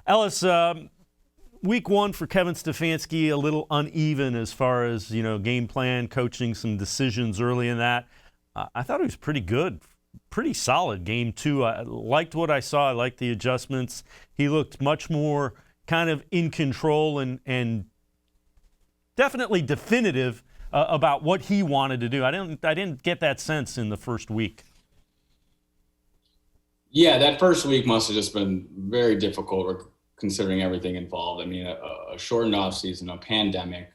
Ellis, week one for Kevin Stefanski, a little uneven as far as, game plan, coaching, some decisions early in that. I thought he was pretty good, pretty solid game two. I liked what I saw. I liked the adjustments. He looked much more kind of in control and definitely definitive about what he wanted to do. I didn't get that sense in the first week. Yeah, that first week must have just been very difficult considering everything involved. I mean, a shortened offseason, a pandemic,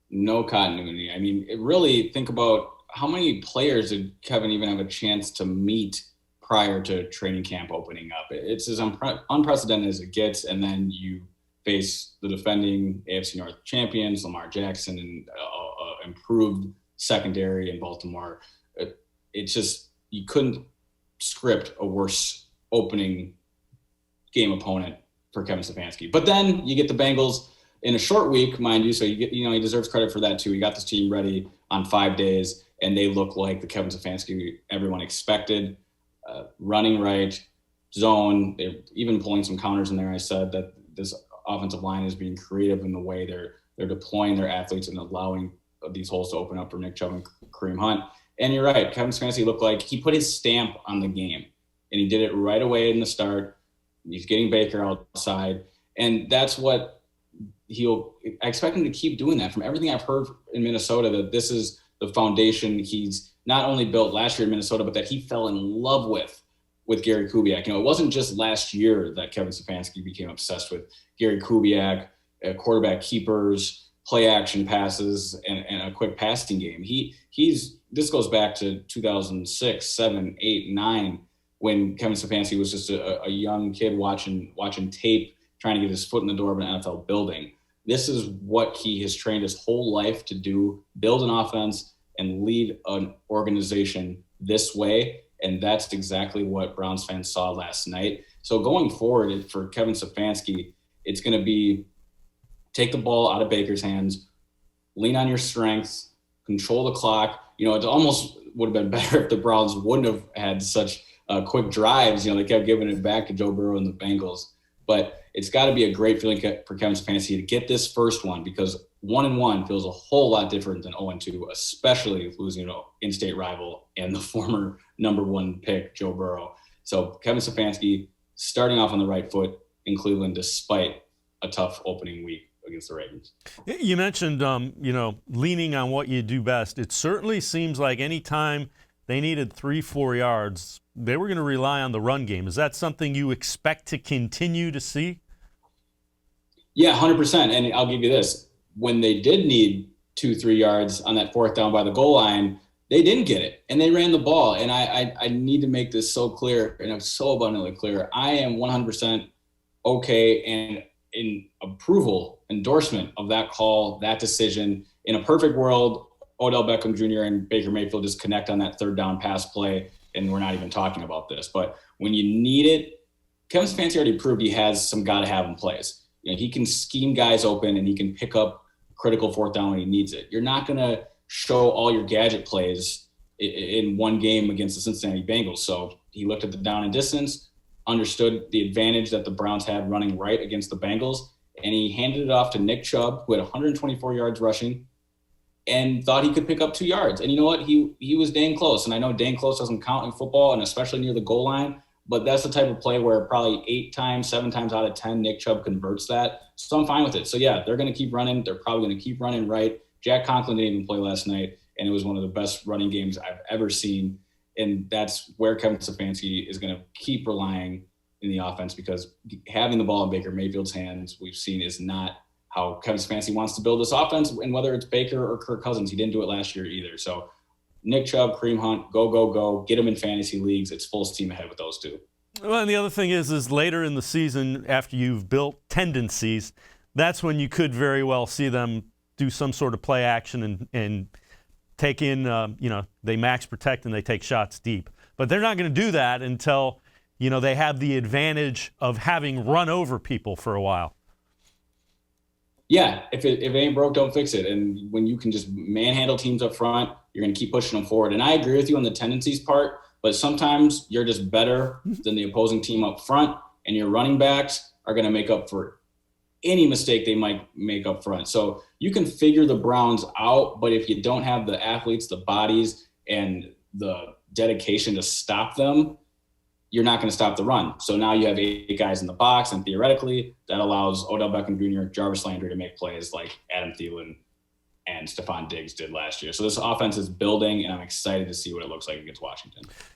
no continuity. I mean, really think about how many players did Kevin even have a chance to meet prior to training camp opening up? It's as unprecedented as it gets, and then you face the defending AFC North champions, Lamar Jackson, and improved secondary in Baltimore. It's just, you couldn't script a worse opening game opponent for Kevin Stefanski. But then you get the Bengals in a short week, mind you, so he deserves credit for that too. He got this team ready on 5 days, and they look like the Kevin Stefanski everyone expected. Running right, zone, they're even pulling some counters in there. I said that this offensive line is being creative in the way they're deploying their athletes and allowing these holes to open up for Nick Chubb and Kareem Hunt. And you're right, Kevin Stefanski looked like he put his stamp on the game, and he did it right away in the start. He's getting Baker outside, and that's what I expect him to keep doing that. From everything I've heard in Minnesota, that this is the foundation he's not only built last year in Minnesota, but that he fell in love with Gary Kubiak. It wasn't just last year that Kevin Stefanski became obsessed with Gary Kubiak, quarterback keepers, play action passes, and a quick passing game. This goes back to 2006, 7, 8, 9, when Kevin Stefanski was just a young kid watching tape, trying to get his foot in the door of an NFL building. This is what he has trained his whole life to do: build an offense and lead an organization this way. And that's exactly what Browns fans saw last night. So going forward for Kevin Stefanski, it's going to be take the ball out of Baker's hands, lean on your strengths, control the clock. It almost would have been better if the Browns wouldn't have had such quick drives. They kept giving it back to Joe Burrow and the Bengals. But it's got to be a great feeling for Kevin Stefanski to get this first one, because 1-1 feels a whole lot different than 0-2, especially losing an in-state rival and the former number one pick, Joe Burrow. So Kevin Stefanski starting off on the right foot in Cleveland despite a tough opening week against the Ravens. You mentioned, leaning on what you do best. It certainly seems like any time they needed 3-4 yards, they were going to rely on the run game. Is that something you expect to continue to see? Yeah, 100%. And I'll give you this. When they did need 2-3 yards on that fourth down by the goal line, they didn't get it, and they ran the ball. And I need to make this so clear, and I'm so abundantly clear. I am 100% okay and in approval, endorsement of that call, that decision. In a perfect world, Odell Beckham Jr. and Baker Mayfield just connect on that third down pass play, and we're not even talking about this. But when you need it, Kevin Stefanski already proved he has some gotta-have-him plays. He can scheme guys open, and he can pick up critical fourth down when he needs it. You're not going to show all your gadget plays in one game against the Cincinnati Bengals. So he looked at the down and distance, understood the advantage that the Browns had running right against the Bengals, and he handed it off to Nick Chubb, who had 124 yards rushing, and thought he could pick up 2 yards. And you know what? He was dang close. And I know dang close doesn't count in football, and especially near the goal line, but that's the type of play where probably 7 times out of 10, Nick Chubb converts that. So I'm fine with it. So yeah, they're going to keep running. They're probably going to keep running right. Jack Conklin didn't even play last night, and it was one of the best running games I've ever seen. And that's where Kevin Stefanski is going to keep relying in the offense, because having the ball in Baker Mayfield's hands, we've seen, is not how Kevin Stefanski wants to build this offense. And whether it's Baker or Kirk Cousins, he didn't do it last year either. So Nick Chubb, Kareem Hunt, go, get them in fantasy leagues. It's full steam ahead with those two. Well, and the other thing is later in the season, after you've built tendencies, that's when you could very well see them do some sort of play action and take in, they max protect and they take shots deep. But they're not going to do that until, they have the advantage of having run over people for a while. Yeah, if it ain't broke, don't fix it. And when you can just manhandle teams up front, you're going to keep pushing them forward. And I agree with you on the tendencies part, but sometimes you're just better than the opposing team up front, and your running backs are going to make up for any mistake they might make up front. So you can figure the Browns out, but if you don't have the athletes, the bodies, and the dedication to stop them, you're not going to stop the run. So now you have 8 guys in the box, and theoretically that allows Odell Beckham Jr., Jarvis Landry to make plays like Adam Thielen and Stephon Diggs did last year. So this offense is building, and I'm excited to see what it looks like against Washington.